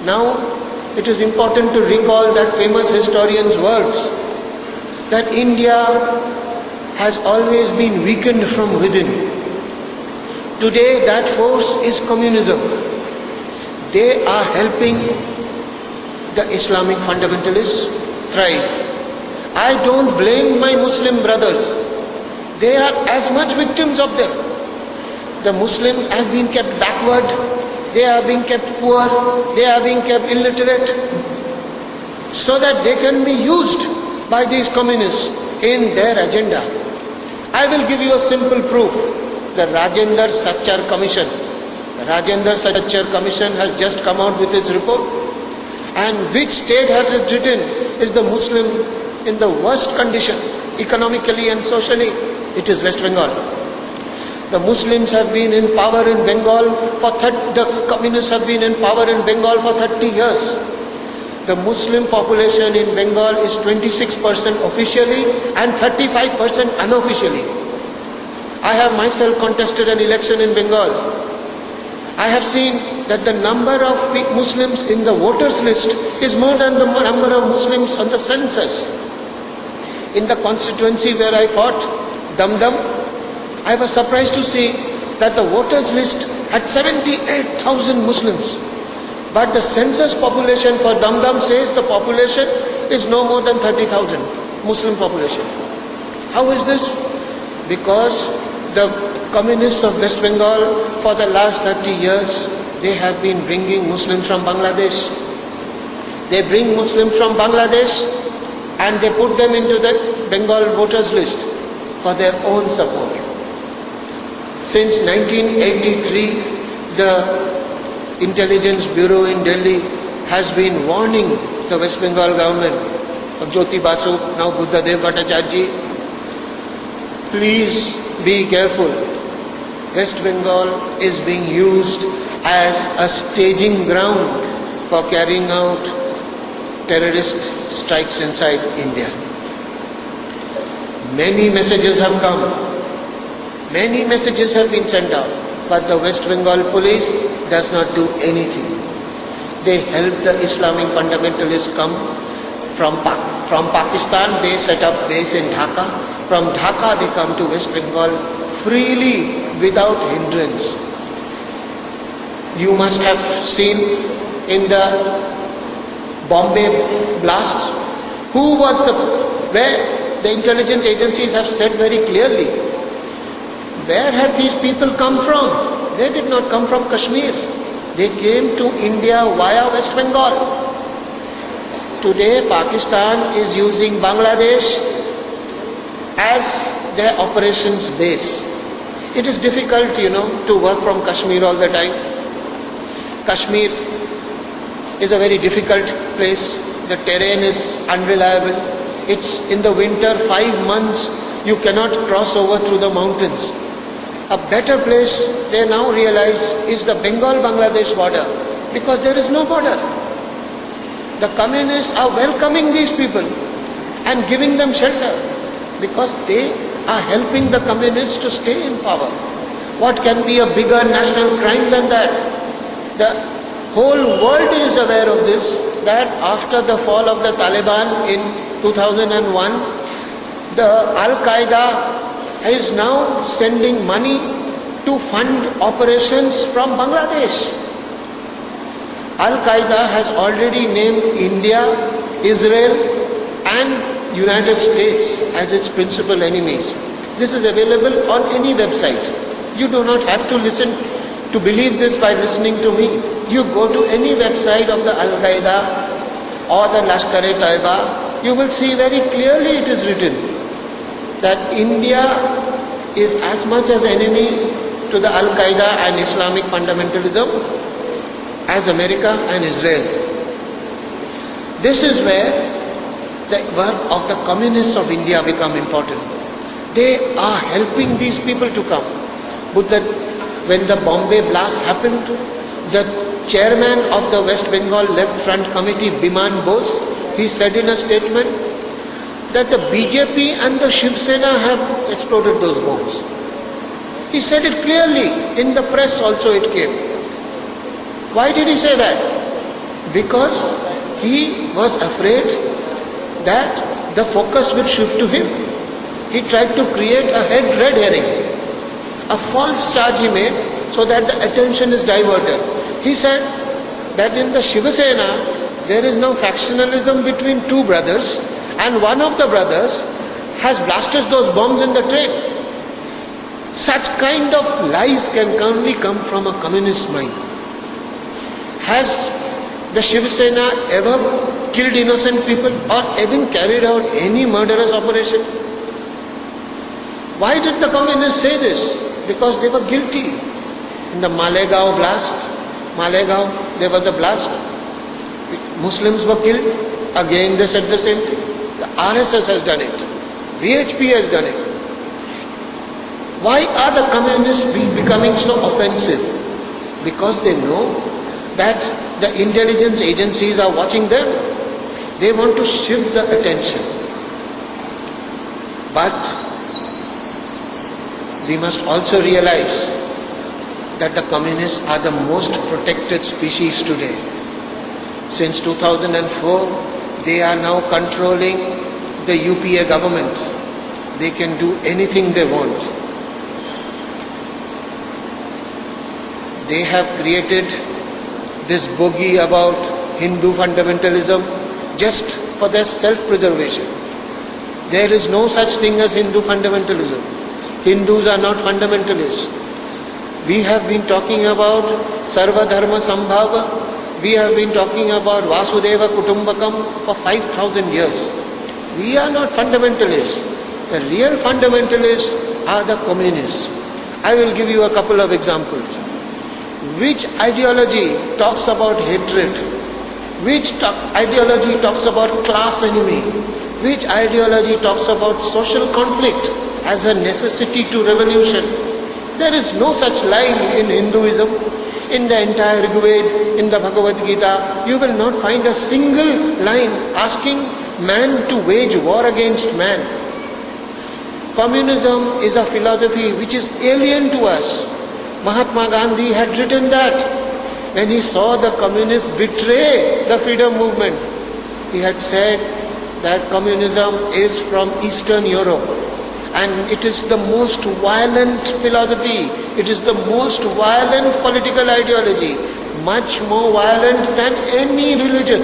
Now, it is important to recall that famous historian's words that India has always been weakened from within. Today, that force is communism. They are helping the Islamic fundamentalists thrive. I don't blame my Muslim brothers. They are as much victims of them. The Muslims have been kept backward. They are being kept poor. They are being kept illiterate, so that they can be used by these communists in their agenda. I will give you a simple proof. The Rajendra Sachar Commission. The Rajendra Sachar Commission has just come out with its report. And which state has it written is the Muslim in the worst condition, economically and socially? It is West Bengal. The Muslims have been in power in Bengal the communists have been in power in Bengal for 30 years. The Muslim population in Bengal is 26% officially and 35% unofficially. I have myself contested an election in Bengal. I have seen that the number of Muslims in the voters list is more than the number of Muslims on the census. In the constituency where I fought, Damdam, I was surprised to see that the voters list had 78,000 Muslims. But the census population for Damdam says the population is no more than 30,000 Muslim population. How is this? Because the communists of West Bengal for the last 30 years, they have been bringing Muslims from Bangladesh. They bring Muslims from Bangladesh and they put them into the Bengal voters list for their own support. Since 1983, the Intelligence Bureau in Delhi has been warning the West Bengal government of Jyoti Basu, now Buddhadev Bhattacharya, please be careful. West Bengal is being used as a staging ground for carrying out terrorist strikes inside India. Many messages have come. Many messages have been sent out. But the West Bengal police does not do anything. They help the Islamic fundamentalists come from Pakistan. They set up base in Dhaka. From Dhaka they come to West Bengal freely without hindrance. You must have seen in the Bombay blasts, where the intelligence agencies have said very clearly, where had these people come from? They did not come from Kashmir. They came to India via West Bengal. Today, Pakistan is using Bangladesh as their operations base. It is difficult, to work from Kashmir all the time. Kashmir is a very difficult place. The terrain is unreliable. It's in the winter, 5 months, you cannot cross over through the mountains. A better place, they now realize, is the Bengal-Bangladesh border, because there is no border. The communists are welcoming these people and giving them shelter, because they are helping the communists to stay in power. What can be a bigger national crime than that? The whole world is aware of this, that after the fall of the Taliban in 2001, the Al-Qaeda is now sending money to fund operations from Bangladesh. Al-Qaeda has already named India, Israel and United States as its principal enemies. This is available on any website. You do not have to listen to believe this by listening to me. You go to any website of the Al-Qaeda or the Lashkar-e-Taiba, you will see very clearly it is written that India is as much as enemy to the Al-Qaeda and Islamic fundamentalism as America and Israel. This is where the work of the communists of India become important. They are helping these people to come. When the Bombay blast happened, the chairman of the West Bengal Left Front Committee, Biman Bose, he said in a statement that the BJP and the Shiv Sena have exploded those bombs. He said it clearly, in the press also it came. Why did he say that? because he was afraid that the focus would shift to him. He tried to create a red herring, a false charge he made so that the attention is diverted. He said that in the Shiva Sena there is no factionalism between two brothers, and one of the brothers has blasted those bombs in the train. Such kind of lies can only come from a communist mind. Has the Shiva Sena ever killed innocent people or even carried out any murderous operation? Why did the communists say this? Because they were guilty. In the Malegaon blast, there was a blast. Muslims were killed. Again they said the same thing. The RSS has done it. VHP has done it. Why are the communists becoming so offensive? Because they know that the intelligence agencies are watching them. They want to shift the attention. But we must also realize that the communists are the most protected species today. Since 2004, they are now controlling the UPA government. They can do anything they want. They have created this bogey about Hindu fundamentalism just for their self-preservation. There is no such thing as Hindu fundamentalism. Hindus are not fundamentalists. We have been talking about Sarva Dharma Sambhava. We have been talking about Vasudeva Kutumbakam for 5,000 years. We are not fundamentalists. The real fundamentalists are the communists. I will give you a couple of examples. Which ideology talks about hatred? Which ideology talks about class enemy? Which ideology talks about social conflict as a necessity to revolution? There is no such line in Hinduism. In the entire Rigveda, in the Bhagavad Gita, you will not find a single line asking man to wage war against man. Communism is a philosophy which is alien to us. Mahatma Gandhi had written that when he saw the communists betray the freedom movement. He had said that communism is from Eastern Europe and it is the most violent philosophy. It is the most violent political ideology, much more violent than any religion.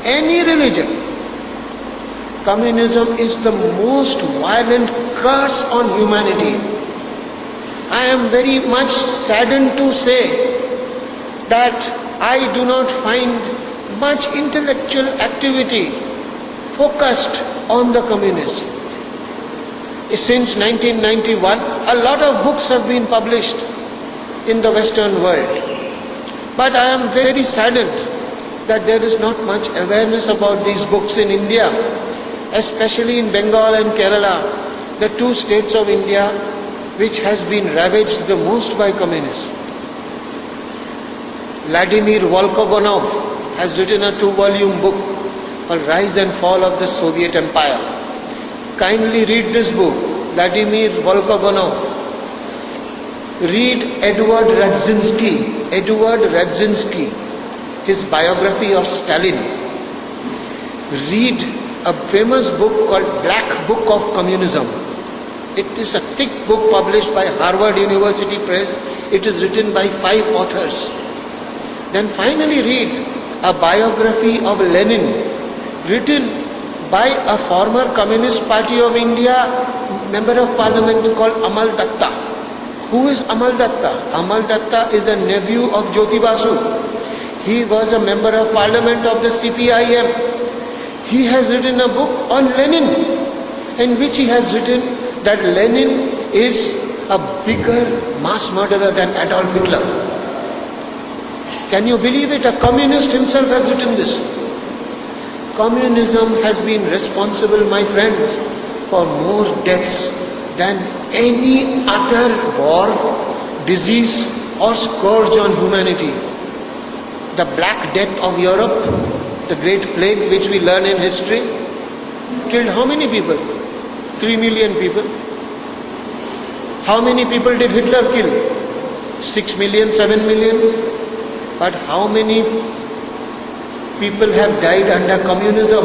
Any religion. Communism is the most violent curse on humanity. I am very much saddened to say that I do not find much intellectual activity focused on the communists. Since 1991, a lot of books have been published in the Western world. But I am very saddened that there is not much awareness about these books in India, especially in Bengal and Kerala, the two states of India which has been ravaged the most by communists. Vladimir Volkogonov has written a 2-volume book called Rise and Fall of the Soviet Empire. Kindly read this book, Vladimir Volkogonov. Read Edward Radzinski, his biography of Stalin. Read a famous book called Black Book of Communism. It is a thick book published by Harvard University Press. It is written by 5 authors. Then finally read a biography of Lenin, written by a former Communist Party of India member of parliament called Amal Datta. Who is Amal Datta? Amal Datta is a nephew of Jyoti Basu. He was a member of parliament of the CPIM. He has written a book on Lenin, in which he has written that Lenin is a bigger mass murderer than Adolf Hitler. Can you believe it? A communist himself has written this. Communism has been responsible, my friends, for more deaths than any other war, disease or scourge on humanity. The Black Death of Europe, the Great Plague which we learn in history, killed how many people? 3 million people. How many people did Hitler kill? 6 million, 7 million? But how many people have died under communism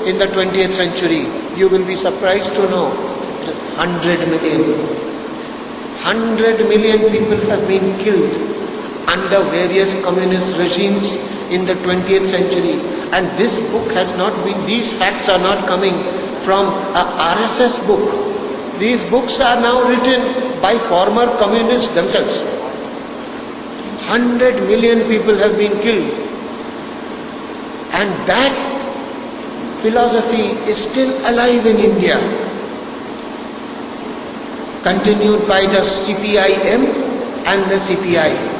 in the 20th century? You will be surprised to know it is 100 million. 100 million people have been killed under various communist regimes in the 20th century. And this book has not been, these facts are not coming from a RSS book. These books are now written by former communists themselves. 100 million people have been killed. And that philosophy is still alive in India, continued by the CPIM and the CPI.